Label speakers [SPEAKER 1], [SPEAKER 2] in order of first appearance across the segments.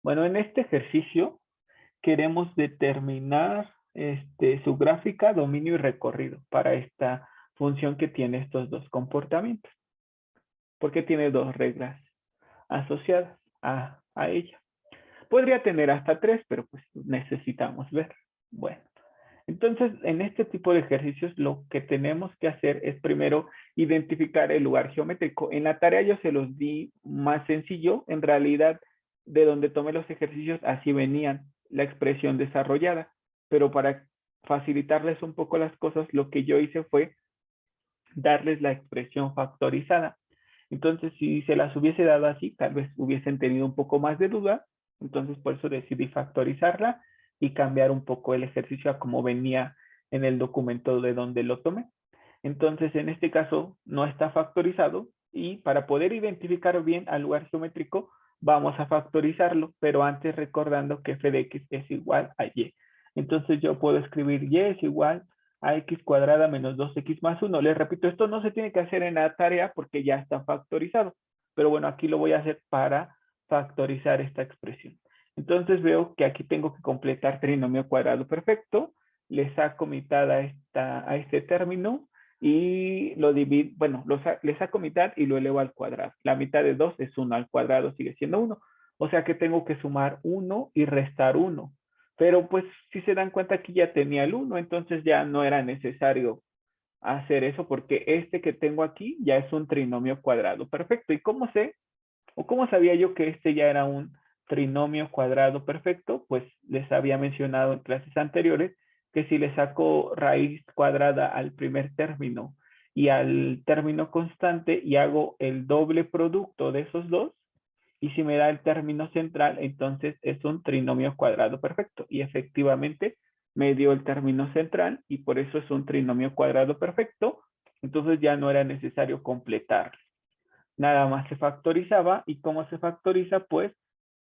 [SPEAKER 1] Bueno, en este ejercicio queremos determinar su gráfica, dominio y recorrido para esta función que tiene estos dos comportamientos, porque tiene dos reglas asociadas a ella. Podría tener hasta tres, pero pues necesitamos ver. Bueno, entonces en este tipo de ejercicios lo que tenemos que hacer es primero identificar el lugar geométrico. En la tarea yo se los di más sencillo, en realidad de donde tomé los ejercicios así venían la expresión desarrollada, pero para facilitarles un poco las cosas, lo que yo hice fue darles la expresión factorizada. Entonces, si se las hubiese dado así, tal vez hubiesen tenido un poco más de duda. Entonces, por eso decidí factorizarla y cambiar un poco el ejercicio a como venía en el documento de donde lo tomé. Entonces, en este caso, no está factorizado y para poder identificar bien al lugar geométrico, vamos a factorizarlo, pero antes recordando que f de x es igual a y. Entonces, yo puedo escribir y es igual a x cuadrada menos 2x más 1. Les repito, esto no se tiene que hacer en la tarea porque ya está factorizado. Pero bueno, aquí lo voy a hacer para factorizar esta expresión. Entonces veo que aquí tengo que completar trinomio cuadrado perfecto. Le saco mitad a este término y lo divido, bueno, le saco mitad y lo elevo al cuadrado. La mitad de 2 es 1 al cuadrado, sigue siendo 1. O sea que tengo que sumar 1 y restar 1. Pero pues si se dan cuenta aquí ya tenía el 1, entonces ya no era necesario hacer eso porque este que tengo aquí ya es un trinomio cuadrado perfecto. ¿Y cómo sé o cómo sabía yo que este ya era un trinomio cuadrado perfecto? Pues les había mencionado en clases anteriores que si le saco raíz cuadrada al primer término y al término constante y hago el doble producto de esos dos, y si me da el término central, entonces es un trinomio cuadrado perfecto. Y efectivamente me dio el término central y por eso es un trinomio cuadrado perfecto. Entonces ya no era necesario completarlo. Nada más se factorizaba. ¿Y cómo se factoriza? Pues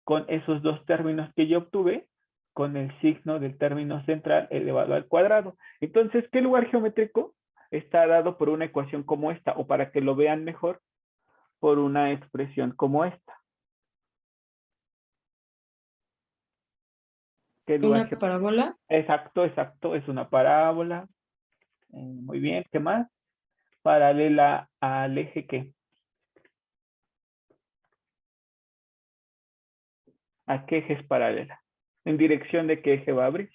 [SPEAKER 1] con esos dos términos que yo obtuve, con el signo del término central elevado al cuadrado. Entonces, ¿qué lugar geométrico está dado por una ecuación como esta? O para que lo vean mejor, por una expresión como esta. ¿Qué lugar
[SPEAKER 2] ¿Una
[SPEAKER 1] geométrico?
[SPEAKER 2] parábola?
[SPEAKER 1] Exacto, exacto, es una parábola. Muy bien, ¿qué más? Paralela al eje, ¿qué? ¿A qué eje es paralela? ¿En dirección de qué eje va a abrir?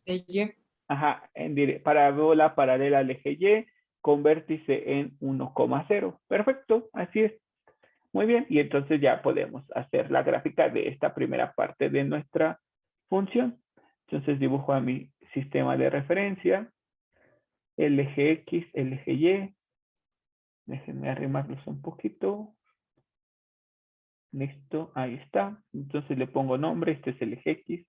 [SPEAKER 2] De Y.
[SPEAKER 1] Ajá, parábola paralela al eje Y, con vértice en 1,0. Perfecto, así es. Muy bien, y entonces ya podemos hacer la gráfica de esta primera parte de nuestra función. Entonces dibujo a mi sistema de referencia, el eje X, el eje Y. Déjenme arrimarlos un poquito. Listo, ahí está. Entonces le pongo nombre, este es el eje X,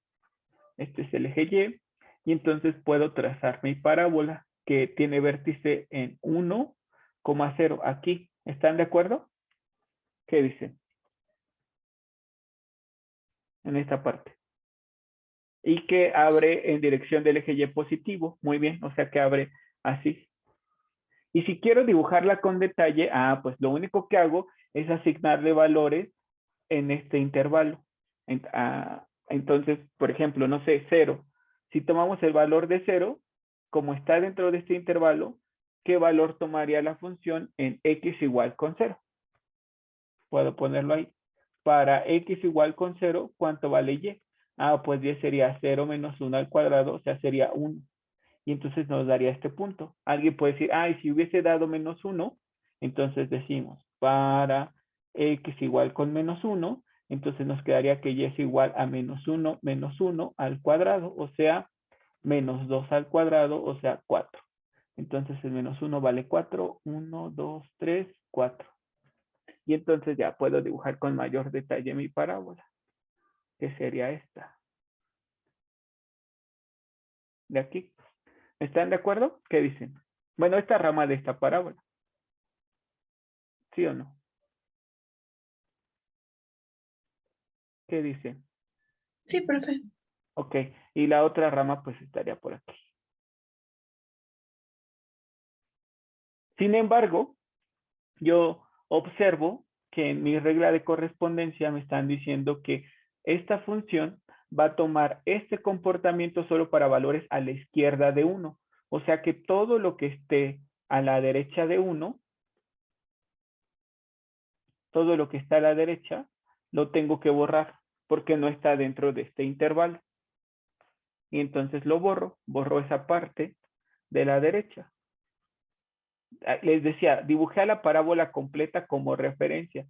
[SPEAKER 1] este es el eje Y. Y entonces puedo trazar mi parábola que tiene vértice en 1,0 aquí. ¿Están de acuerdo? ¿Qué dicen? En esta parte. Y que abre en dirección del eje Y positivo. Muy bien, o sea que abre así. Y si quiero dibujarla con detalle, pues lo único que hago es asignarle valores en este intervalo. Entonces, por ejemplo, no sé, 0. Si tomamos el valor de 0, como está dentro de este intervalo, ¿qué valor tomaría la función en x igual con 0? Puedo ponerlo ahí. Para x igual con 0, ¿cuánto vale y? Pues y sería 0 menos 1 al cuadrado, o sea, sería 1. Y entonces nos daría este punto. Alguien puede decir, y si hubiese dado menos 1, entonces decimos, para x igual con menos 1, entonces nos quedaría que y es igual a menos 1 al cuadrado, o sea, menos 2 al cuadrado, o sea, 4. Entonces el menos 1 vale 4, 1, 2, 3, 4. Y entonces ya puedo dibujar con mayor detalle mi parábola, que sería esta. De aquí. ¿Están de acuerdo? ¿Qué dicen? Bueno, esta rama de esta parábola. ¿Sí o no? ¿Qué dicen?
[SPEAKER 2] Sí, profe.
[SPEAKER 1] Ok, y la otra rama pues estaría por aquí. Sin embargo, yo observo que en mi regla de correspondencia me están diciendo que esta función va a tomar este comportamiento solo para valores a la izquierda de 1. O sea que todo lo que esté a la derecha de 1, todo lo que está a la derecha, lo tengo que borrar porque no está dentro de este intervalo. Y entonces lo borro esa parte de la derecha. Les decía, dibujé a la parábola completa como referencia.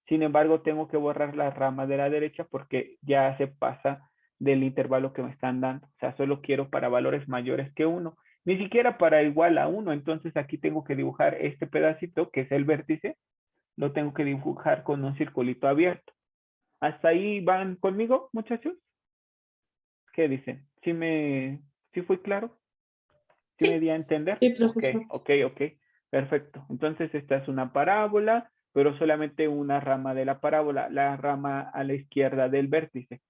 [SPEAKER 1] Sin embargo, tengo que borrar la rama de la derecha porque ya se pasa del intervalo que me están dando. O sea, solo quiero para valores mayores que 1. Ni siquiera para igual a 1. Entonces aquí tengo que dibujar este pedacito, que es el vértice. Lo tengo que dibujar con un circulito abierto. ¿Hasta ahí van conmigo, muchachos? ¿Qué dicen? ¿Sí fui claro? ¿Sí me di a entender?
[SPEAKER 2] Sí, profesor.
[SPEAKER 1] Ok. Perfecto. Entonces esta es una parábola, pero solamente una rama de la parábola, la rama a la izquierda del vértice.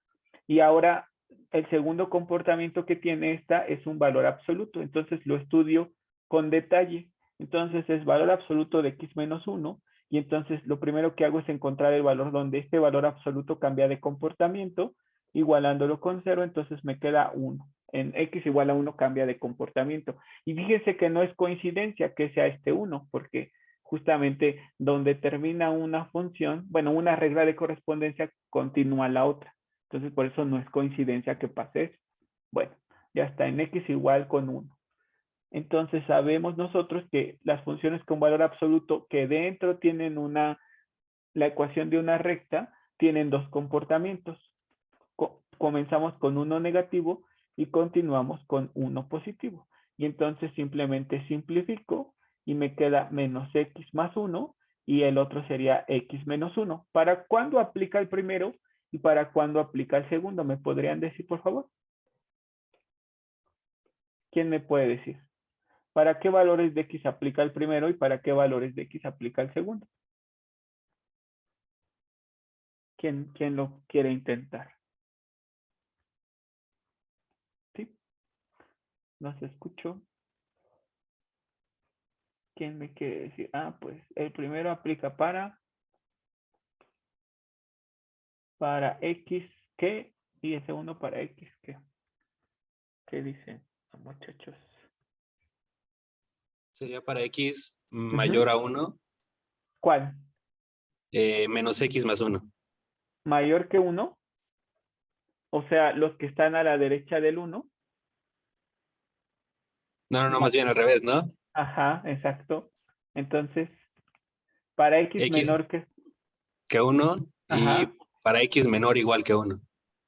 [SPEAKER 1] Y ahora el segundo comportamiento que tiene esta es un valor absoluto. Entonces lo estudio con detalle. Entonces es valor absoluto de x menos 1. Y entonces lo primero que hago es encontrar el valor donde este valor absoluto cambia de comportamiento, igualándolo con 0, entonces me queda 1. En x igual a 1 cambia de comportamiento. Y fíjense que no es coincidencia que sea este 1, porque justamente donde termina una función, bueno, una regla de correspondencia, continúa la otra. Entonces, por eso no es coincidencia que pase eso. Bueno, ya está en x igual con 1. Entonces, sabemos nosotros que las funciones con valor absoluto que dentro tienen la ecuación de una recta, tienen dos comportamientos. Comenzamos con 1 negativo y continuamos con 1 positivo. Y entonces simplemente simplifico y me queda menos x más 1 y el otro sería x menos 1. ¿Para cuándo aplica el primero y para cuándo aplica el segundo? ¿Me podrían decir, por favor? ¿Quién me puede decir? ¿Para qué valores de x aplica el primero y para qué valores de x aplica el segundo? ¿Quién lo quiere intentar? ¿Sí? No se escuchó. ¿Quién me quiere decir? Ah, pues el primero aplica para x, ¿qué? Y el segundo para x, ¿qué? ¿Qué dicen, muchachos?
[SPEAKER 3] Sería para x mayor a 1,
[SPEAKER 1] ¿Cuál?
[SPEAKER 3] menos x más 1.
[SPEAKER 1] ¿Mayor que 1? O sea, los que están a la derecha del 1.
[SPEAKER 3] No, más bien al revés, ¿no?
[SPEAKER 1] Ajá, exacto. Entonces, para x
[SPEAKER 3] X
[SPEAKER 1] menor
[SPEAKER 3] que 1 y
[SPEAKER 1] ajá,
[SPEAKER 3] para x menor igual que 1.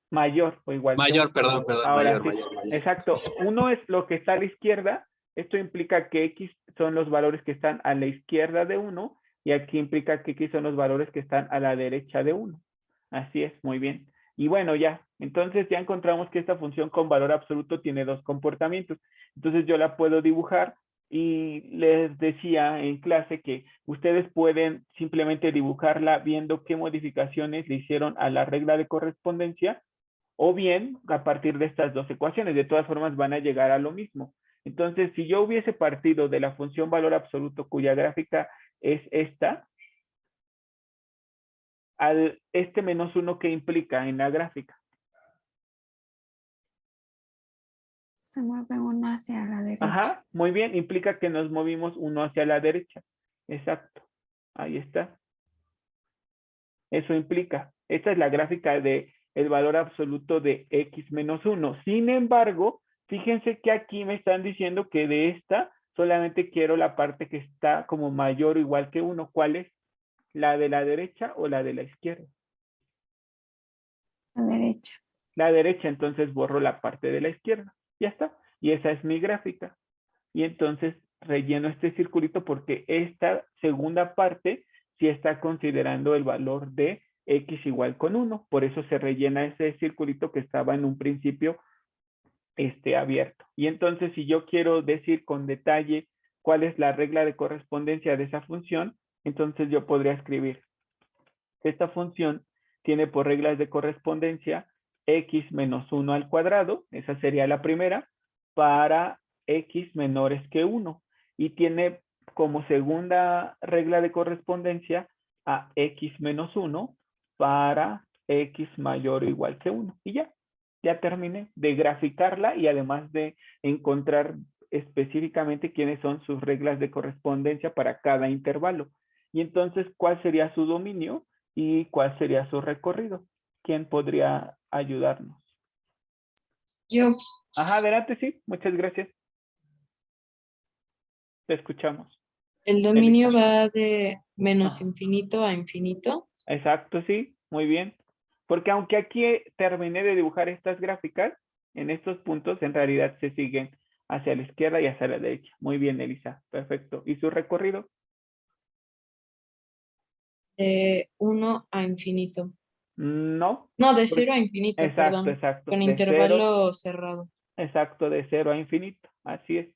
[SPEAKER 1] mayor o igual que 1.
[SPEAKER 3] Mayor, perdón,
[SPEAKER 1] Ahora sí,
[SPEAKER 3] mayor.
[SPEAKER 1] exacto. 1 es lo que está a la izquierda. Esto implica que x son los valores que están a la izquierda de 1 y aquí implica que x son los valores que están a la derecha de 1. Así es, muy bien. Y bueno, ya, entonces ya encontramos que esta función con valor absoluto tiene dos comportamientos. Entonces yo la puedo dibujar y les decía en clase que ustedes pueden simplemente dibujarla viendo qué modificaciones le hicieron a la regla de correspondencia o bien a partir de estas dos ecuaciones. De todas formas van a llegar a lo mismo. Entonces, si yo hubiese partido de la función valor absoluto cuya gráfica es esta, al este menos 1 que implica en la gráfica.
[SPEAKER 4] Se mueve uno hacia la derecha.
[SPEAKER 1] Ajá, muy bien, implica que nos movimos uno hacia la derecha. Exacto, ahí está. Eso implica. Esta es la gráfica de el valor absoluto de x menos 1. Sin embargo, fíjense que aquí me están diciendo que de esta solamente quiero la parte que está como mayor o igual que 1. ¿Cuál es? ¿La de la derecha o la de la izquierda?
[SPEAKER 4] La derecha.
[SPEAKER 1] La derecha, entonces borro la parte de la izquierda. Ya está. Y esa es mi gráfica. Y entonces relleno este circulito porque esta segunda parte sí está considerando el valor de x igual con 1. Por eso se rellena ese circulito que estaba en un principio abierto. Y entonces si yo quiero decir con detalle cuál es la regla de correspondencia de esa función, entonces yo podría escribir esta función tiene por reglas de correspondencia x menos 1 al cuadrado, esa sería la primera, para x menores que 1. Y tiene como segunda regla de correspondencia a x menos 1 para x mayor o igual que 1. Y ya terminé de graficarla y además de encontrar específicamente quiénes son sus reglas de correspondencia para cada intervalo. Y entonces, ¿cuál sería su dominio y cuál sería su recorrido? ¿Quién podría ayudarnos?
[SPEAKER 2] Yo.
[SPEAKER 1] Ajá, adelante, sí. Muchas gracias. Te escuchamos.
[SPEAKER 2] El dominio
[SPEAKER 1] Elisa.
[SPEAKER 2] va de menos
[SPEAKER 1] Ah.
[SPEAKER 2] infinito a infinito.
[SPEAKER 1] Exacto, sí. Muy bien. Porque aunque aquí terminé de dibujar estas gráficas, en estos puntos en realidad se siguen hacia la izquierda y hacia la derecha. Muy bien, Elisa. Perfecto. ¿Y su recorrido?
[SPEAKER 2] De 1 a infinito.
[SPEAKER 1] No.
[SPEAKER 2] No, de 0 a infinito,
[SPEAKER 1] Exacto,
[SPEAKER 2] perdón.
[SPEAKER 1] exacto.
[SPEAKER 2] Con
[SPEAKER 1] De 0,
[SPEAKER 2] intervalo cerrado.
[SPEAKER 1] exacto, de 0 a infinito. Así es.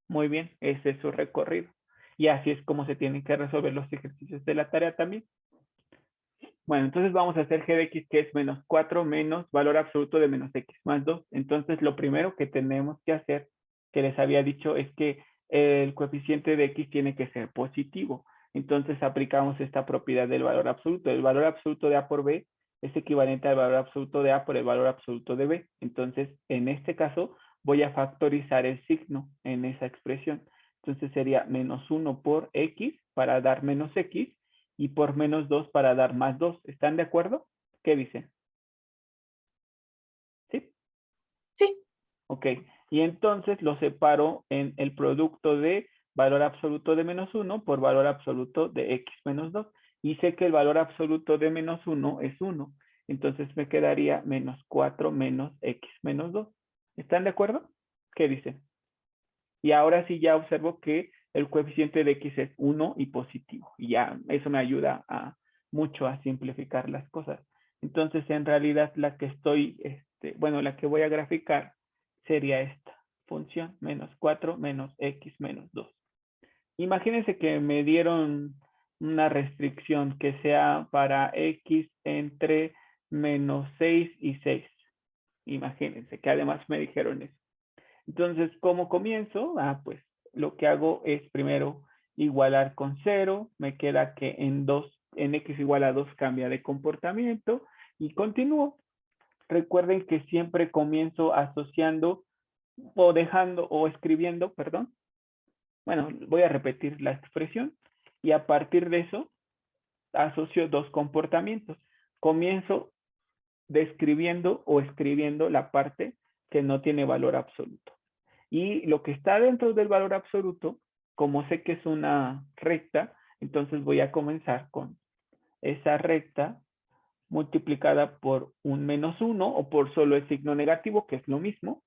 [SPEAKER 1] Muy bien. Ese es su recorrido. Y así es como se tienen que resolver los ejercicios de la tarea también. Bueno, entonces vamos a hacer g de x, que es menos 4 menos valor absoluto de menos x más 2. Entonces, lo primero que tenemos que hacer, que les había dicho, es que el coeficiente de x tiene que ser positivo. Entonces, aplicamos esta propiedad del valor absoluto. El valor absoluto de a por b es equivalente al valor absoluto de a por el valor absoluto de b. Entonces, en este caso, voy a factorizar el signo en esa expresión. Entonces, sería menos 1 por x para dar menos x, y por menos 2 para dar más 2. ¿Están de acuerdo? ¿Qué dicen? ¿Sí?
[SPEAKER 2] Sí.
[SPEAKER 1] Ok. Y entonces lo separo en el producto de valor absoluto de menos 1 por valor absoluto de x menos 2. Y sé que el valor absoluto de menos 1 es 1. Entonces me quedaría menos 4 menos x menos 2. ¿Están de acuerdo? ¿Qué dicen? Y ahora sí ya observo que el coeficiente de x es 1 y positivo. Y ya eso me ayuda mucho a simplificar las cosas. Entonces, en realidad, la que la que voy a graficar sería esta función, menos 4 menos x menos 2. Imagínense que me dieron una restricción que sea para x entre menos 6 y 6. Imagínense que además me dijeron eso. Entonces, ¿cómo comienzo? Pues lo que hago es primero igualar con 0. Me queda que en x igual a 2 cambia de comportamiento y continúo. Recuerden que siempre comienzo asociando o escribiendo, perdón. Bueno, voy a repetir la expresión y a partir de eso asocio dos comportamientos. Comienzo describiendo o escribiendo la parte que no tiene valor absoluto. Y lo que está dentro del valor absoluto, como sé que es una recta, entonces voy a comenzar con esa recta multiplicada por un menos 1 o por solo el signo negativo, que es lo mismo,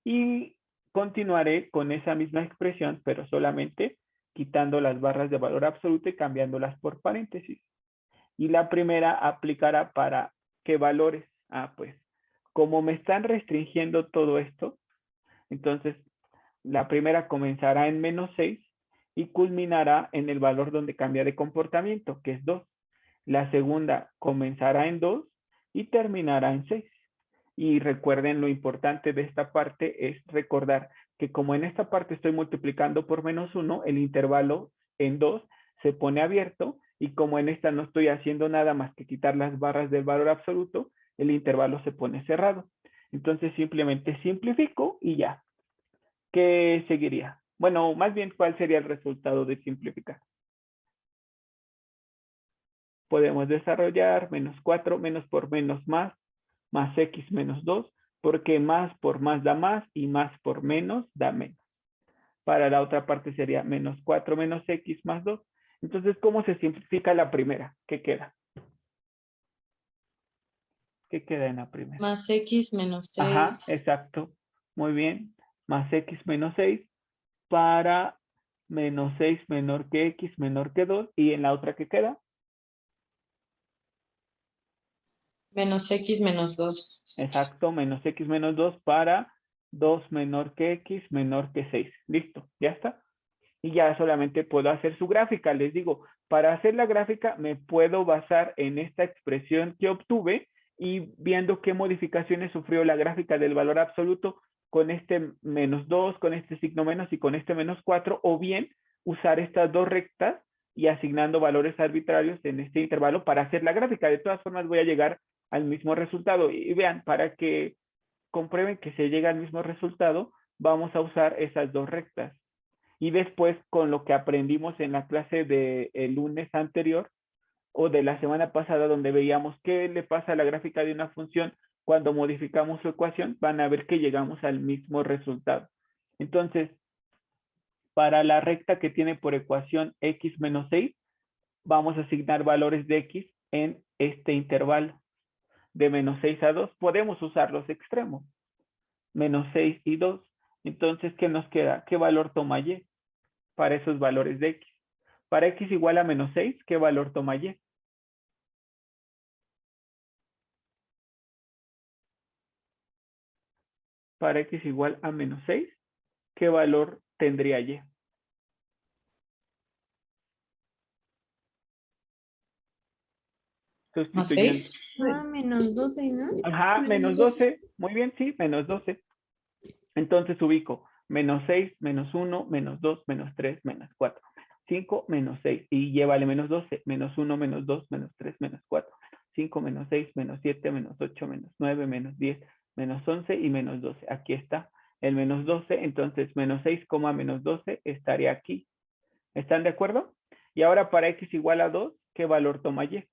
[SPEAKER 1] y continuaré con esa misma expresión, pero solamente quitando las barras de valor absoluto y cambiándolas por paréntesis. Y la primera aplicará para ¿qué valores? Pues como me están restringiendo todo esto, entonces la primera comenzará en menos 6 y culminará en el valor donde cambia de comportamiento, que es 2. La segunda comenzará en 2 y terminará en 6. Y recuerden, lo importante de esta parte es recordar que como en esta parte estoy multiplicando por menos 1, el intervalo en 2 se pone abierto, y como en esta no estoy haciendo nada más que quitar las barras del valor absoluto, el intervalo se pone cerrado. Entonces simplemente simplifico y ya. ¿Qué seguiría? Bueno, más bien, ¿cuál sería el resultado de simplificar? Podemos desarrollar menos 4, menos por menos más x menos 2, porque más por más da más y más por menos da menos. Para la otra parte sería menos 4 menos x más 2. Entonces, ¿cómo se simplifica la primera? ¿Qué queda? ¿Qué queda en la primera?
[SPEAKER 2] Más x menos 6.
[SPEAKER 1] Ajá, exacto. Muy bien. Más x menos 6 para menos 6 menor que x menor que 2. ¿Y en la otra qué queda?
[SPEAKER 2] Menos x menos 2.
[SPEAKER 1] Exacto, menos x menos 2 para 2 menor que x menor que 6. Listo, ya está. Y ya solamente puedo hacer su gráfica. Les digo, para hacer la gráfica me puedo basar en esta expresión que obtuve y viendo qué modificaciones sufrió la gráfica del valor absoluto con este menos 2, con este signo menos y con este menos 4, o bien usar estas dos rectas y asignando valores arbitrarios en este intervalo para hacer la gráfica. De todas formas voy a llegar al mismo resultado. Y vean, para que comprueben que se llega al mismo resultado, vamos a usar esas dos rectas. Y después, con lo que aprendimos en la clase del lunes anterior o de la semana pasada, donde veíamos qué le pasa a la gráfica de una función cuando modificamos su ecuación, van a ver que llegamos al mismo resultado. Entonces, para la recta que tiene por ecuación x menos 6, vamos a asignar valores de x en este intervalo. De menos 6 a 2, podemos usar los extremos. Menos 6 y 2. Entonces, ¿qué nos queda? ¿Qué valor toma y? Para esos valores de x. Para x igual a menos 6, ¿qué valor toma y? Para x igual a menos 6, ¿qué valor tendría y?
[SPEAKER 2] ¿Más
[SPEAKER 1] Sustituyendo.
[SPEAKER 2] 6?
[SPEAKER 4] Ah, menos 12, ¿no?
[SPEAKER 1] Ajá, menos 12. Muy bien, sí, menos 12. Entonces ubico menos 6, menos 1, menos 2, menos 3, menos 4, menos 5, menos 6. Y llévale menos 12, menos 1, menos 2, menos 3, menos 4, menos 5, menos 6, menos 7, menos 8, menos 9, menos 10, menos 11 y menos 12. Aquí está el menos 12. Entonces menos 6, menos 12 estaría aquí. ¿Están de acuerdo? Y ahora para x igual a 2, ¿qué valor toma y?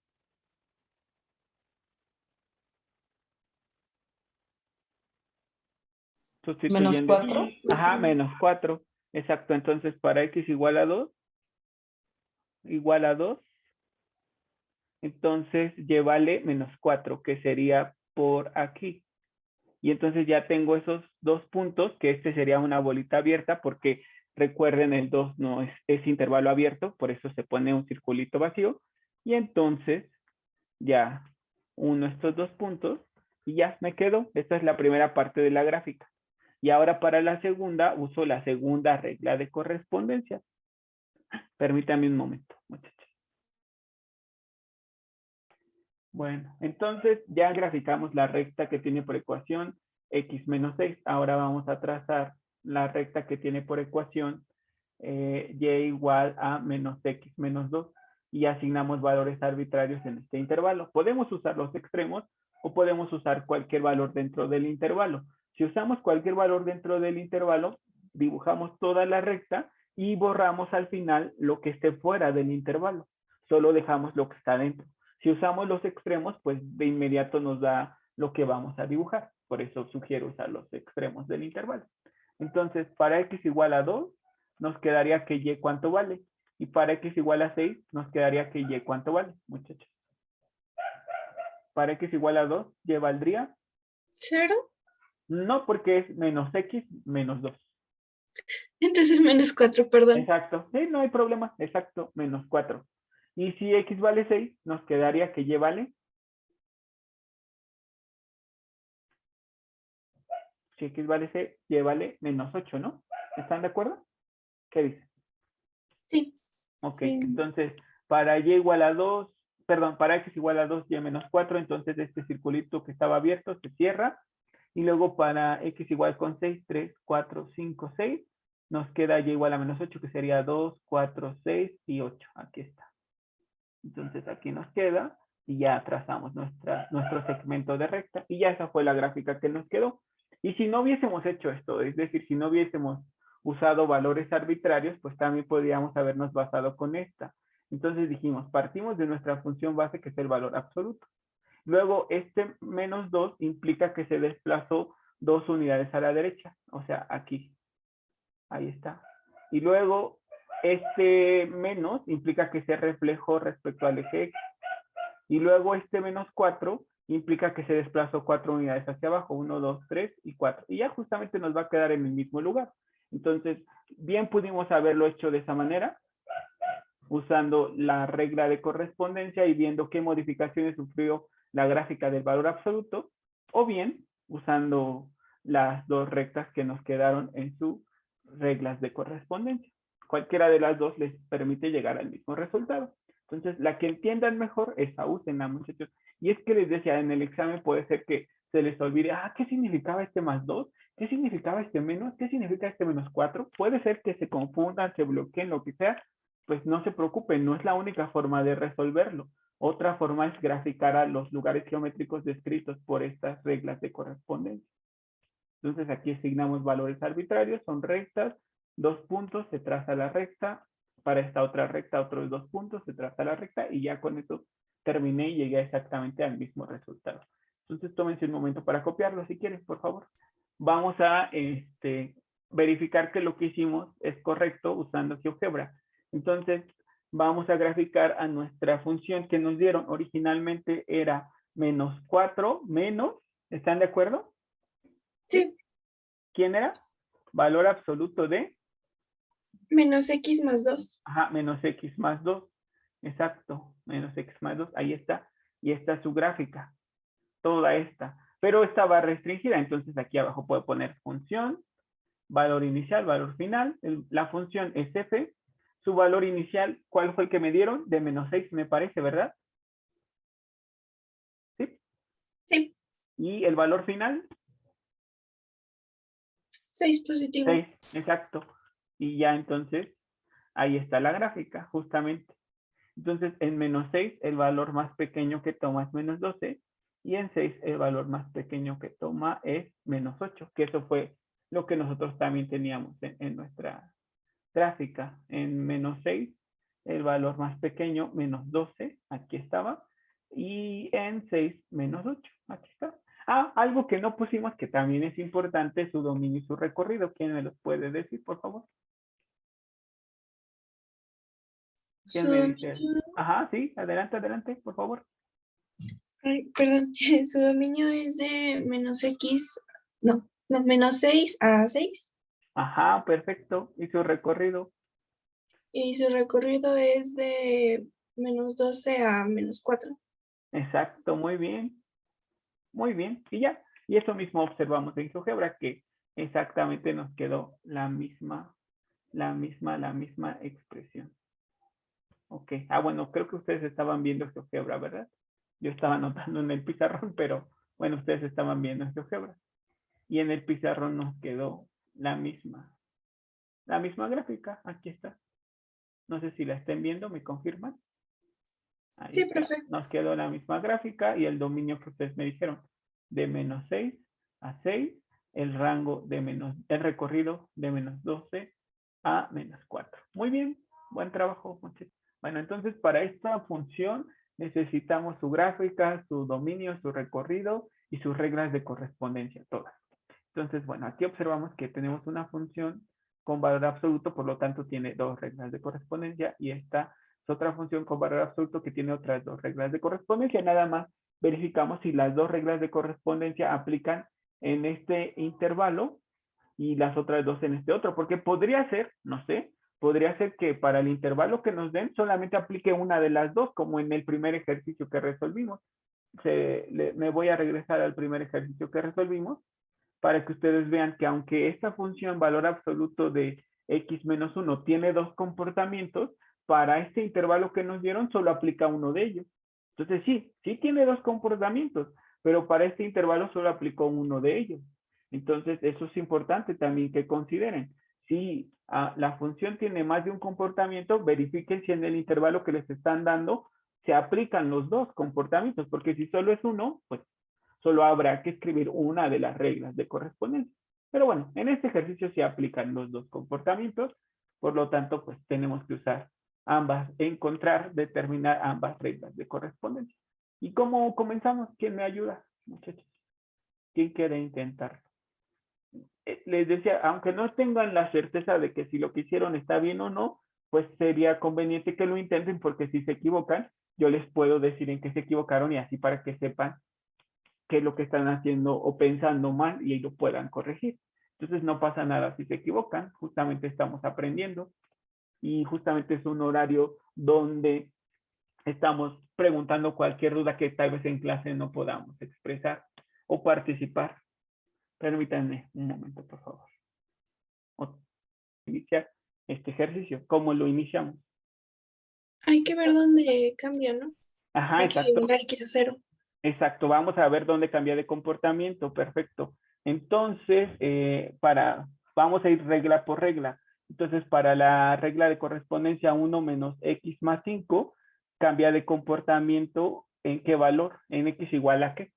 [SPEAKER 2] ¿Menos
[SPEAKER 1] Sustituyendo.
[SPEAKER 2] 4?
[SPEAKER 1] Ajá, menos 4. Exacto. Entonces, para x igual a 2, entonces llévale menos 4, que sería por aquí. Y entonces ya tengo esos dos puntos, que este sería una bolita abierta, porque recuerden, el 2 no es intervalo abierto, por eso se pone un circulito vacío. Y entonces ya uno estos dos puntos y ya me quedo. Esta es la primera parte de la gráfica. Y ahora para la segunda, uso la segunda regla de correspondencia. Permítanme un momento, muchachos. Bueno, entonces ya graficamos la recta que tiene por ecuación x menos 6. Ahora vamos a trazar la recta que tiene por ecuación y igual a menos x menos 2. Y asignamos valores arbitrarios en este intervalo. Podemos usar los extremos o podemos usar cualquier valor dentro del intervalo. Si usamos cualquier valor dentro del intervalo, dibujamos toda la recta y borramos al final lo que esté fuera del intervalo. Solo dejamos lo que está dentro. Si usamos los extremos, pues de inmediato nos da lo que vamos a dibujar. Por eso sugiero usar los extremos del intervalo. Entonces, para x igual a 2, nos quedaría que y cuánto vale. Y para x igual a 6, nos quedaría que y cuánto vale, muchachos. Para x igual a 2, y valdría
[SPEAKER 2] 0.
[SPEAKER 1] No, porque es menos x menos 2.
[SPEAKER 2] Entonces menos 4, perdón.
[SPEAKER 1] Exacto. Sí, no hay problema. Exacto, menos 4. Y si x vale 6, nos quedaría que y vale. Si x vale 6, y vale menos 8, ¿no? ¿Están de acuerdo? ¿Qué dice?
[SPEAKER 2] Sí.
[SPEAKER 1] Ok,
[SPEAKER 4] Sí.
[SPEAKER 1] entonces para y igual a 2, perdón, para x igual a 2, y menos 4, entonces este circulito que estaba abierto se cierra. Y luego para x igual con 6, 3, 4, 5, 6, nos queda y igual a menos 8, que sería 2, 4, 6 y 8. Aquí está. Entonces aquí nos queda y ya trazamos nuestro segmento de recta. Y ya esa fue la gráfica que nos quedó. Y si no hubiésemos hecho esto, es decir, si no hubiésemos usado valores arbitrarios, pues también podríamos habernos basado con esta. Entonces dijimos, partimos de nuestra función base, que es el valor absoluto. Luego, este menos 2 implica que se desplazó 2 unidades a la derecha, o sea, aquí. Ahí está. Y luego, este menos implica que se reflejó respecto al eje X. Y luego este menos 4 implica que se desplazó 4 unidades hacia abajo, 1, 2, 3 y 4. Y ya justamente nos va a quedar en el mismo lugar. Entonces, bien pudimos haberlo hecho de esa manera, usando la regla de correspondencia y viendo qué modificaciones sufrió la gráfica del valor absoluto, o bien usando las dos rectas que nos quedaron en sus reglas de correspondencia. Cualquiera de las dos les permite llegar al mismo resultado. Entonces, la que entiendan mejor, esa úsenla, muchachos. Y es que les decía, en el examen puede ser que se les olvide, ¿qué significaba este más 2? ¿Qué significaba este menos? ¿Qué significa este menos 4? Puede ser que se confundan, se bloqueen, lo que sea, pues no se preocupen, no es la única forma de resolverlo. Otra forma es graficar a los lugares geométricos descritos por estas reglas de correspondencia. Entonces aquí asignamos valores arbitrarios, son rectas, 2 puntos, se traza la recta, para esta otra recta otros 2 puntos, se traza la recta y ya con eso terminé y llegué exactamente al mismo resultado. Entonces tómense un momento para copiarlo si quieren, por favor. Vamos a verificar que lo que hicimos es correcto usando GeoGebra. Entonces vamos a graficar a nuestra función que nos dieron. Originalmente era -4 menos, ¿están de acuerdo?
[SPEAKER 2] Sí.
[SPEAKER 1] ¿Quién era? Valor absoluto de
[SPEAKER 2] Menos x más 2.
[SPEAKER 1] Ajá, menos x más 2. Exacto, menos x más 2. Ahí está. Y esta es su gráfica. Toda esta. Pero esta va restringida. Entonces aquí abajo puedo poner función, valor inicial, valor final. La función es f. Su valor inicial, ¿cuál fue el que me dieron? De menos 6 me parece, ¿verdad? ¿Sí?
[SPEAKER 2] Sí.
[SPEAKER 1] ¿Y el valor final?
[SPEAKER 2] 6 positivo.
[SPEAKER 1] 6, exacto. Y ya entonces, ahí está la gráfica, justamente. Entonces, en menos 6, el valor más pequeño que toma es menos 12. Y en 6, el valor más pequeño que toma es menos 8. Que eso fue lo que nosotros también teníamos en nuestra gráfica. En menos 6, el valor más pequeño, menos 12. Aquí estaba. Y en 6, menos 8. Aquí está. Ah, algo que no pusimos que también es importante, su dominio y su recorrido. ¿Quién me los puede decir, por favor? ¿Quién me dice? Ajá, sí, adelante, por favor.
[SPEAKER 2] Ay, perdón, su dominio es de menos x, no, menos 6 a 6.
[SPEAKER 1] Ajá, perfecto. ¿Y su recorrido?
[SPEAKER 2] Y su recorrido es de menos 12 a menos 4.
[SPEAKER 1] Exacto, muy bien. Muy bien, y ya. Y eso mismo observamos en GeoGebra, que exactamente nos quedó la misma expresión. Ok. Ah, bueno, creo que ustedes estaban viendo GeoGebra, ¿verdad? Yo estaba anotando en el pizarrón, pero bueno, ustedes estaban viendo GeoGebra. Y en el pizarrón nos quedó la misma gráfica. Aquí está. No sé si la estén viendo, ¿me confirman? Ahí
[SPEAKER 2] Sí,
[SPEAKER 1] está.
[SPEAKER 2] profe.
[SPEAKER 1] Nos quedó la misma gráfica y el dominio que ustedes me dijeron, de menos 6 a 6, el rango de el recorrido de menos 12 a menos 4. Muy bien, buen trabajo, muchachos. Bueno, entonces para esta función necesitamos su gráfica, su dominio, su recorrido y sus reglas de correspondencia, todas. Entonces, bueno, aquí observamos que tenemos una función con valor absoluto, por lo tanto tiene 2 reglas de correspondencia y esta es otra función con valor absoluto que tiene otras 2 reglas de correspondencia. Nada más verificamos si las 2 reglas de correspondencia aplican en este intervalo y las otras 2 en este otro, porque podría ser, no sé, podría ser que para el intervalo que nos den solamente aplique una de las 2, como en el primer ejercicio que resolvimos. Me voy a regresar al primer ejercicio que resolvimos para que ustedes vean que aunque esta función valor absoluto de x menos 1 tiene 2 comportamientos, para este intervalo que nos dieron solo aplica uno de ellos. Entonces sí tiene 2 comportamientos, pero para este intervalo solo aplicó uno de ellos. Entonces eso es importante también que consideren. Si la función tiene más de un comportamiento, verifiquen si en el intervalo que les están dando se aplican los 2 comportamientos, porque si solo es uno, pues solo habrá que escribir una de las reglas de correspondencia. Pero bueno, en este ejercicio se aplican los 2 comportamientos, por lo tanto, pues tenemos que usar ambas, determinar ambas reglas de correspondencia. ¿Y cómo comenzamos? ¿Quién me ayuda, muchachos? ¿Quién quiere intentarlo? Les decía, aunque no tengan la certeza de que si lo que hicieron está bien o no, pues sería conveniente que lo intenten, porque si se equivocan, yo les puedo decir en qué se equivocaron y así para que sepan qué es lo que están haciendo o pensando mal y lo puedan corregir. Entonces no pasa nada si se equivocan, justamente estamos aprendiendo y justamente es un horario donde estamos preguntando cualquier duda que tal vez en clase no podamos expresar o participar. Permítanme un momento, por favor. Iniciar este ejercicio. ¿Cómo lo iniciamos?
[SPEAKER 2] Hay que ver dónde cambia, ¿no?
[SPEAKER 1] Ajá,
[SPEAKER 2] Hay
[SPEAKER 1] exacto.
[SPEAKER 2] que llevar X a 0.
[SPEAKER 1] Exacto, vamos a ver dónde cambia de comportamiento, perfecto. Entonces, vamos a ir regla por regla. Entonces, para la regla de correspondencia 1 menos x más 5, cambia de comportamiento ¿en qué valor? En x igual a qué?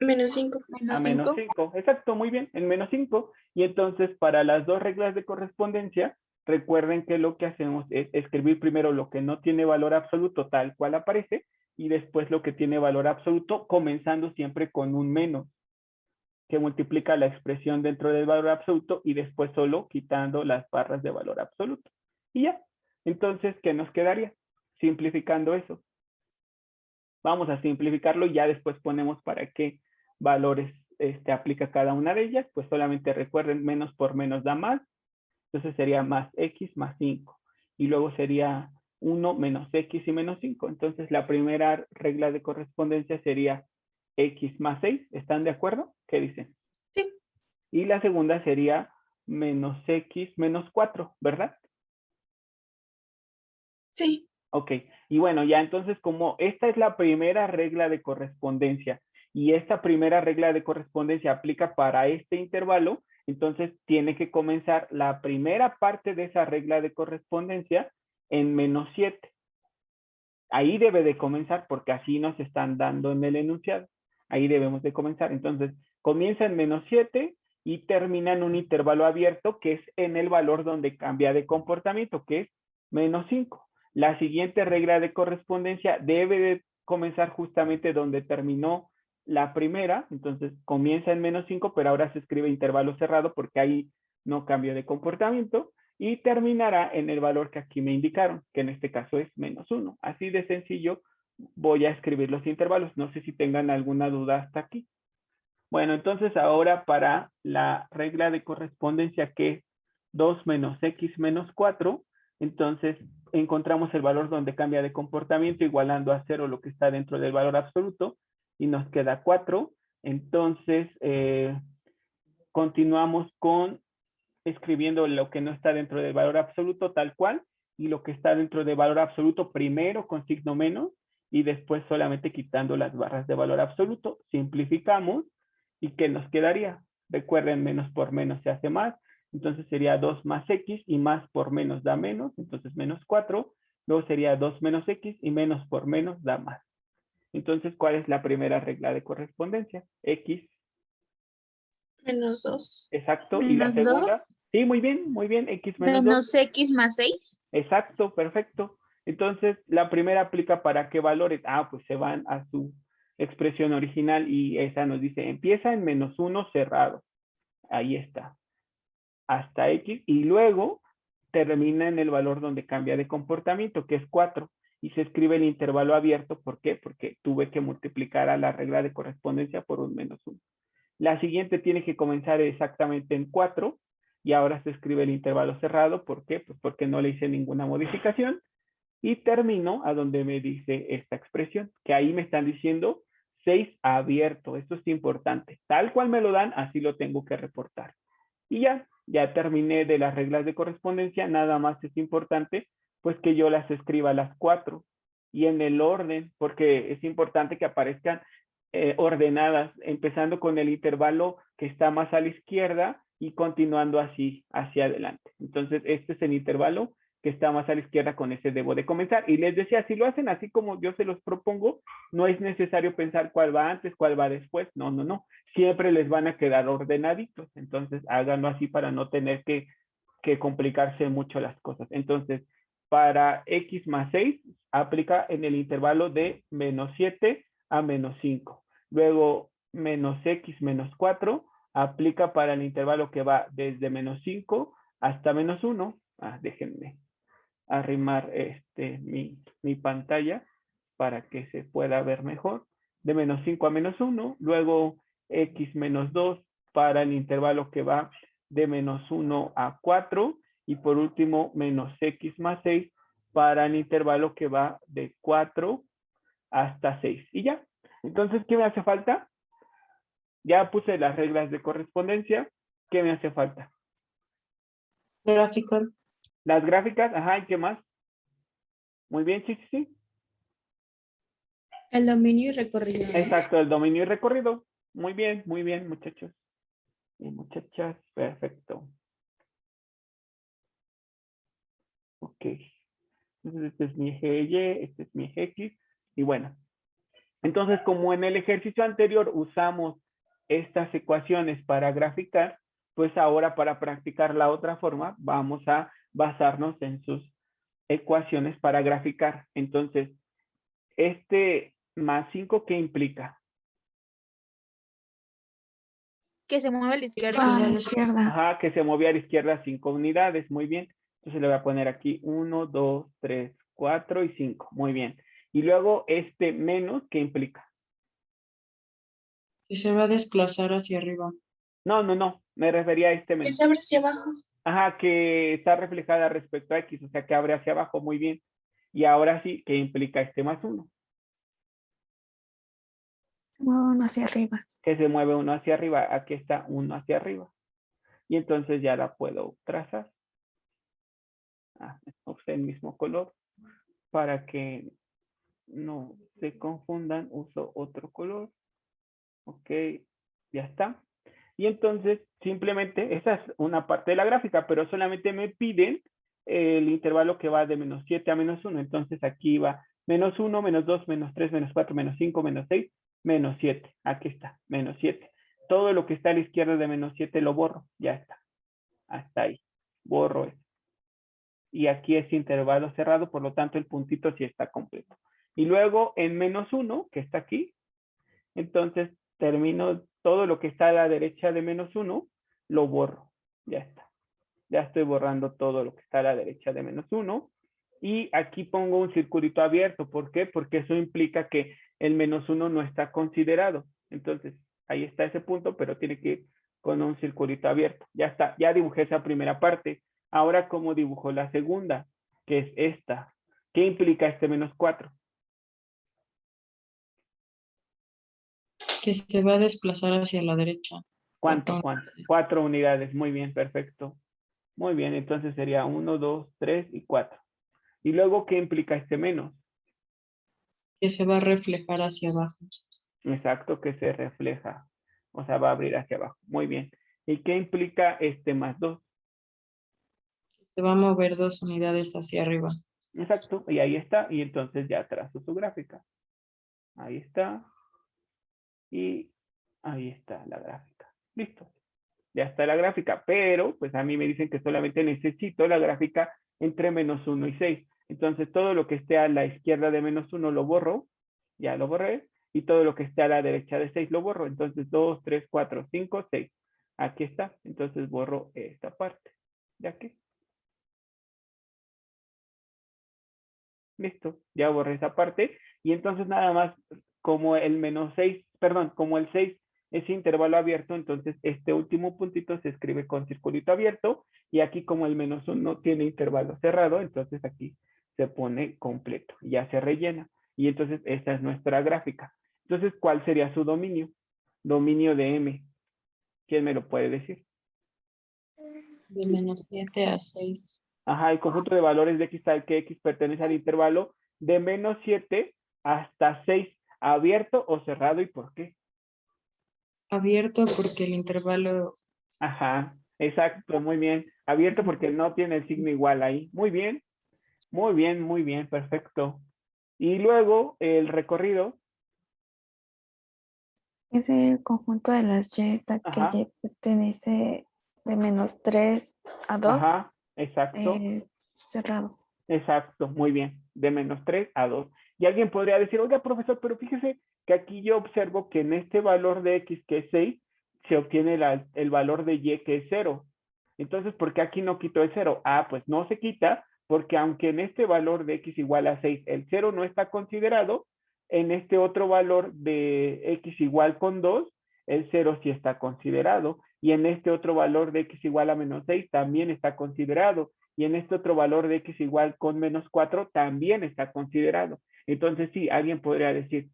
[SPEAKER 2] Menos 5.
[SPEAKER 1] A menos 5. Exacto, muy bien, en menos 5. Y entonces, para las dos reglas de correspondencia, recuerden que lo que hacemos es escribir primero lo que no tiene valor absoluto tal cual aparece, y después lo que tiene valor absoluto, comenzando siempre con un menos, que multiplica la expresión dentro del valor absoluto y después solo quitando las barras de valor absoluto. Y ya. Entonces, ¿qué nos quedaría? Simplificando eso. Vamos a simplificarlo y ya después ponemos para qué valores aplica cada una de ellas. Pues solamente recuerden, menos por menos da más. Entonces sería más x más 5. Y luego sería 1 menos x y menos 5. Entonces la primera regla de correspondencia sería x más 6. ¿Están de acuerdo? ¿Qué dicen?
[SPEAKER 2] Sí.
[SPEAKER 1] Y la segunda sería menos x menos 4, ¿verdad?
[SPEAKER 2] Sí.
[SPEAKER 1] Ok, y bueno, ya entonces como esta es la primera regla de correspondencia y esta primera regla de correspondencia aplica para este intervalo, entonces tiene que comenzar la primera parte de esa regla de correspondencia en menos 7. Ahí debe de comenzar porque así nos están dando en el enunciado. Ahí debemos de comenzar. Entonces, comienza en menos 7 y termina en un intervalo abierto que es en el valor donde cambia de comportamiento, que es menos 5. La siguiente regla de correspondencia debe de comenzar justamente donde terminó la primera. Entonces, comienza en menos 5, pero ahora se escribe intervalo cerrado porque ahí no cambia de comportamiento. Y terminará en el valor que aquí me indicaron, que en este caso es menos 1. Así de sencillo voy a escribir los intervalos. No sé si tengan alguna duda hasta aquí. Bueno, entonces ahora para la regla de correspondencia que es 2 menos x menos 4, entonces encontramos el valor donde cambia de comportamiento igualando a 0 lo que está dentro del valor absoluto y nos queda 4. Entonces, continuamos con escribiendo lo que no está dentro del valor absoluto tal cual y lo que está dentro del valor absoluto primero con signo menos y después solamente quitando las barras de valor absoluto. Simplificamos y ¿qué nos quedaría? Recuerden, menos por menos se hace más, entonces sería 2 más x y más por menos da menos, entonces menos 4, luego sería 2 menos x y menos por menos da más. Entonces, ¿cuál es la primera regla de correspondencia? X.
[SPEAKER 2] Menos 2.
[SPEAKER 1] Exacto. ¿Y la
[SPEAKER 5] Menos 2.
[SPEAKER 1] segunda? Sí, muy bien, x menos 2.
[SPEAKER 5] Menos x más 6.
[SPEAKER 1] Exacto, perfecto. Entonces, la primera aplica para qué valores. Ah, pues se van a su expresión original y esa nos dice, empieza en menos 1 cerrado. Ahí está. Hasta x y luego termina en el valor donde cambia de comportamiento, que es 4. Y se escribe el intervalo abierto. ¿Por qué? Porque tuve que multiplicar a la regla de correspondencia por un menos 1. La siguiente tiene que comenzar exactamente en 4 y ahora se escribe el intervalo cerrado. ¿Por qué? Pues porque no le hice ninguna modificación y termino a donde me dice esta expresión, que ahí me están diciendo 6 abierto. Esto es importante. Tal cual me lo dan, así lo tengo que reportar. Y ya terminé de las reglas de correspondencia. Nada más es importante pues que yo las escriba las 4 y en el orden, porque es importante que aparezcan ordenadas, empezando con el intervalo que está más a la izquierda y continuando así hacia adelante. Entonces, este es el intervalo que está más a la izquierda, con ese debo de comenzar. Y les decía, si lo hacen así como yo se los propongo, no es necesario pensar cuál va antes, cuál va después. No. Siempre les van a quedar ordenaditos. Entonces, háganlo así para no tener que complicarse mucho las cosas. Entonces, para x más 6, aplica en el intervalo de menos 7 a menos 5. Luego, menos x menos 4 aplica para el intervalo que va desde menos 5 hasta menos 1. Déjenme arrimar mi pantalla para que se pueda ver mejor. De menos 5 a menos 1. Luego, x menos 2 para el intervalo que va de menos 1 a 4. Y por último, menos x más 6 para el intervalo que va de 4 hasta 6. Y ya. Entonces, ¿qué me hace falta? Ya puse las reglas de correspondencia. ¿Qué me hace falta?
[SPEAKER 2] Gráfico.
[SPEAKER 1] Las gráficas, ajá, ¿y qué más? Muy bien, sí.
[SPEAKER 5] El dominio y recorrido.
[SPEAKER 1] Exacto, el dominio y recorrido. Muy bien, muchachos y muchachas. Perfecto. Ok. Entonces este es mi eje Y, este es mi eje X. Y bueno, entonces como en el ejercicio anterior usamos estas ecuaciones para graficar, pues ahora para practicar la otra forma vamos a basarnos en sus ecuaciones para graficar. Entonces, este más 5, ¿qué implica?
[SPEAKER 5] Que se mueve a la izquierda.
[SPEAKER 4] Va a la izquierda.
[SPEAKER 1] Ajá, que se movía a la izquierda 5 unidades. Muy bien. Entonces le voy a poner aquí 1, 2, 3, 4 y 5. Muy bien. Y luego este menos, ¿qué implica?
[SPEAKER 6] Que se va a desplazar hacia arriba.
[SPEAKER 1] No, no, no. Me refería a este
[SPEAKER 2] Que
[SPEAKER 1] menos.
[SPEAKER 2] se abre hacia abajo.
[SPEAKER 1] Ajá, que está reflejada respecto a X, o sea que abre hacia abajo. Muy bien. Y ahora sí, ¿qué implica este más 1?
[SPEAKER 4] Se mueve uno hacia arriba.
[SPEAKER 1] Que se mueve 1 hacia arriba. Aquí está 1 hacia arriba. Y entonces ya la puedo trazar. Usa el mismo color para que no se confundan. Uso otro color. Ok, ya está. Y entonces simplemente esa es una parte de la gráfica, pero solamente me piden el intervalo que va de menos 7 a menos 1. Entonces aquí va menos 1, menos 2, menos 3, menos 4, menos 5, menos 6, menos 7. Aquí está, menos 7. Todo lo que está a la izquierda de menos 7 lo borro. Ya está. Hasta ahí. Borro eso. Y aquí es intervalo cerrado, por lo tanto el puntito sí está completo. Y luego en menos 1, que está aquí, entonces termino todo lo que está a la derecha de menos 1, lo borro. Ya está. Ya estoy borrando todo lo que está a la derecha de menos 1. Y aquí pongo un circulito abierto. ¿Por qué? Porque eso implica que el menos 1 no está considerado. Entonces, ahí está ese punto, pero tiene que ir con un circulito abierto. Ya está. Ya dibujé esa primera parte. Ahora, ¿cómo dibujo la segunda? Que es esta. ¿Qué implica este menos 4?
[SPEAKER 6] Que se va a desplazar hacia la derecha.
[SPEAKER 1] ¿Cuánto? 4 unidades. Muy bien, perfecto. Muy bien, entonces sería 1, 2, 3 y 4. ¿Y luego qué implica este menos?
[SPEAKER 6] Que se va a reflejar hacia abajo.
[SPEAKER 1] Exacto, que se refleja. O sea, va a abrir hacia abajo. Muy bien. ¿Y qué implica este más 2?
[SPEAKER 6] Se va a mover 2 unidades hacia arriba.
[SPEAKER 1] Exacto, y ahí está. Y entonces ya trazo su gráfica. Ahí está. Y ahí está la gráfica. Listo. Ya está la gráfica. Pero, pues a mí me dicen que solamente necesito la gráfica entre menos 1 y 6. Entonces, todo lo que esté a la izquierda de menos 1 lo borro. Ya lo borré. Y todo lo que esté a la derecha de 6 lo borro. Entonces, 2, 3, 4, 5, 6. Aquí está. Entonces, borro esta parte. De aquí. Listo. Ya borré esa parte. Y entonces, nada más, como el menos 6, perdón, como el 6 es intervalo abierto, entonces este último puntito se escribe con circulito abierto. Y aquí, como el menos 1 tiene intervalo cerrado, entonces aquí se pone completo. Ya se rellena. Y entonces, esta es nuestra gráfica. Entonces, ¿cuál sería su dominio? Dominio de M. ¿Quién me lo puede decir?
[SPEAKER 6] De menos 7 a 6.
[SPEAKER 1] Ajá, el conjunto de valores de X tal que X pertenece al intervalo de menos 7 hasta 6. ¿Abierto o cerrado y por qué?
[SPEAKER 6] Abierto porque el intervalo.
[SPEAKER 1] Ajá, exacto, muy bien. Abierto porque no tiene el signo igual ahí. Muy bien, muy bien, muy bien, perfecto. Y luego el recorrido.
[SPEAKER 4] Es el conjunto de las Y, tal que
[SPEAKER 1] Ajá,
[SPEAKER 4] Y pertenece de menos 3 a 2,
[SPEAKER 1] ajá, exacto,
[SPEAKER 4] cerrado.
[SPEAKER 1] exacto, muy bien. De menos 3 a 2. Y alguien podría decir, oiga, profesor, pero fíjese que aquí yo observo que en este valor de X, que es 6, se obtiene el valor de Y, que es 0. Entonces, ¿por qué aquí no quito el 0? Ah, pues no se quita, porque aunque en este valor de X igual a 6, el 0 no está considerado, en este otro valor de X igual con 2, el 0 sí está considerado. Y en este otro valor de X igual a menos 6 también está considerado. Y en este otro valor de X igual con menos 4 también está considerado. Entonces, sí, alguien podría decir,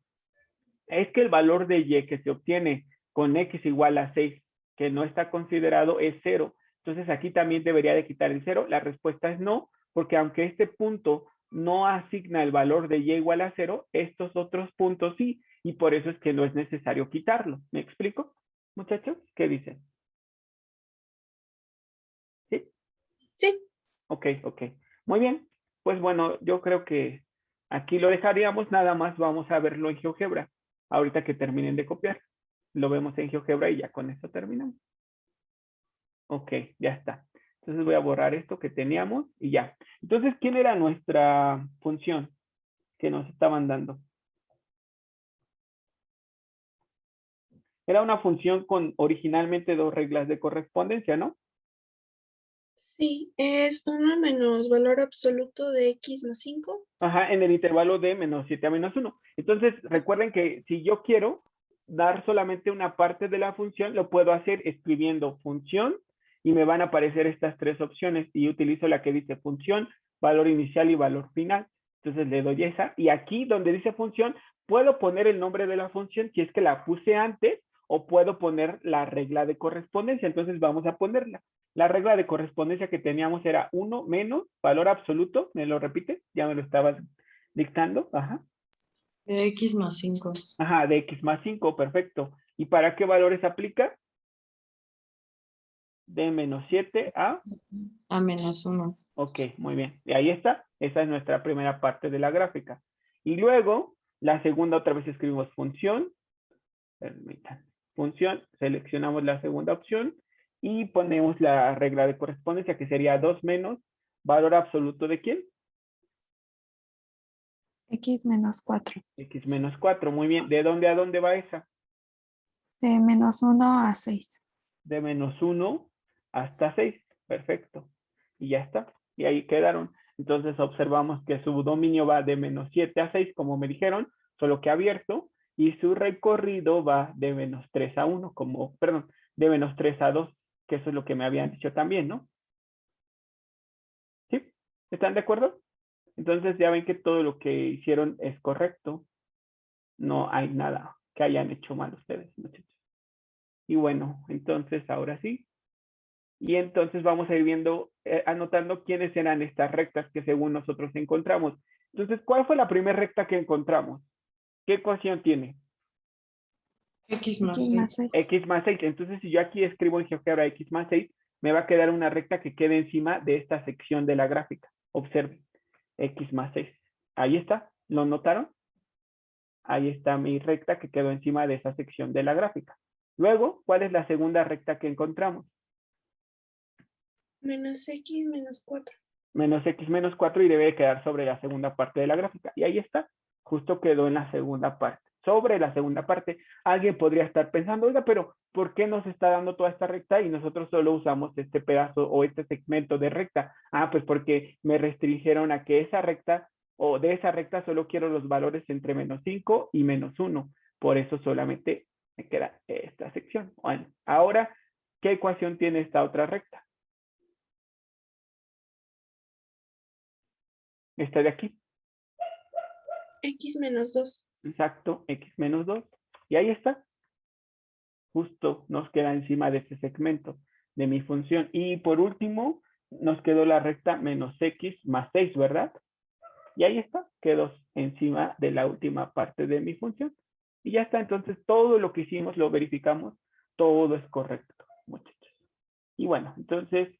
[SPEAKER 1] es que el valor de Y que se obtiene con X igual a 6, que no está considerado, es 0. Entonces, aquí también debería de quitar el 0. La respuesta es no, porque aunque este punto no asigna el valor de Y igual a 0, estos otros puntos sí, y por eso es que no es necesario quitarlo. ¿Me explico, muchachos? ¿Qué dicen? ¿Sí?
[SPEAKER 2] Sí.
[SPEAKER 1] Ok, ok. Muy bien, pues bueno, yo creo que aquí lo dejaríamos, nada más vamos a verlo en GeoGebra. Ahorita que terminen de copiar, lo vemos en GeoGebra y ya con esto terminamos. Ok, ya está. Entonces voy a borrar esto que teníamos y ya. Entonces, ¿quién era nuestra función que nos estaban dando? Era una función con originalmente 2 reglas de correspondencia, ¿no?
[SPEAKER 2] Sí, es 1 menos valor absoluto de x más 5.
[SPEAKER 1] Ajá, en el intervalo de -7 a -1. Entonces, recuerden que si yo quiero dar solamente una parte de la función, lo puedo hacer escribiendo función y me van a aparecer estas 3 opciones y utilizo la que dice función, valor inicial y valor final. Entonces le doy esa y aquí donde dice función, puedo poner el nombre de la función si es que la puse antes o puedo poner la regla de correspondencia. Entonces vamos a ponerla. La regla de correspondencia que teníamos era 1 menos valor absoluto. ¿Me lo repite? Ya me lo estabas dictando. Ajá.
[SPEAKER 6] De x más 5.
[SPEAKER 1] Ajá, de x más 5, perfecto. ¿Y para qué valores aplica? De -7 a...
[SPEAKER 6] A -1.
[SPEAKER 1] Ok, muy bien. Y ahí está. Esa es nuestra primera parte de la gráfica. Y luego, la segunda otra vez escribimos función. Permítanme. Función, seleccionamos la segunda opción y ponemos la regla de correspondencia que sería 2 menos valor absoluto de ¿quién?
[SPEAKER 4] X menos 4.
[SPEAKER 1] X menos 4, muy bien. ¿De dónde a dónde va esa?
[SPEAKER 4] De -1 a 6.
[SPEAKER 1] De -1 hasta 6, perfecto. Y ya está, y ahí quedaron. Entonces observamos que su dominio va de -7 a 6, como me dijeron, solo que abierto, y su recorrido va de -3 a 1, perdón, de -3 a 2, que eso es lo que me habían dicho también, ¿no? ¿Sí? ¿Están de acuerdo? Entonces ya ven que todo lo que hicieron es correcto. No hay nada que hayan hecho mal ustedes, muchachos. Y bueno, entonces ahora sí. Y entonces vamos a ir viendo, anotando quiénes eran estas rectas que según nosotros encontramos. Entonces, ¿cuál fue la primera recta que encontramos? ¿Qué ecuación tiene?
[SPEAKER 6] X más
[SPEAKER 4] X
[SPEAKER 6] 6.
[SPEAKER 4] más 6.
[SPEAKER 1] X más 6. Entonces, si yo aquí escribo en GeoGebra X más 6, me va a quedar una recta que quede encima de esta sección de la gráfica. Observen, X más 6. Ahí está, ¿lo notaron? Ahí está mi recta que quedó encima de esa sección de la gráfica. Luego, ¿cuál es la segunda recta que encontramos?
[SPEAKER 2] Menos x menos 4.
[SPEAKER 1] Menos x menos 4 y debe quedar sobre la segunda parte de la gráfica. Y ahí está, justo quedó en la segunda parte. Sobre la segunda parte, alguien podría estar pensando, oiga, pero ¿por qué nos está dando toda esta recta y nosotros solo usamos este pedazo o este segmento de recta? Ah, pues porque me restringieron a que esa recta o de esa recta solo quiero los valores entre -5 y -1. Por eso solamente me queda esta sección. Bueno, ahora, ¿qué ecuación tiene esta otra recta? Esta de aquí.
[SPEAKER 2] X menos 2.
[SPEAKER 1] Exacto, x menos 2. Y ahí está. Justo nos queda encima de ese segmento de mi función. Y por último, nos quedó la recta menos x más 6, ¿verdad? Y ahí está, quedó encima de la última parte de mi función. Y ya está, entonces todo lo que hicimos lo verificamos, todo es correcto, muchachos. Y bueno, entonces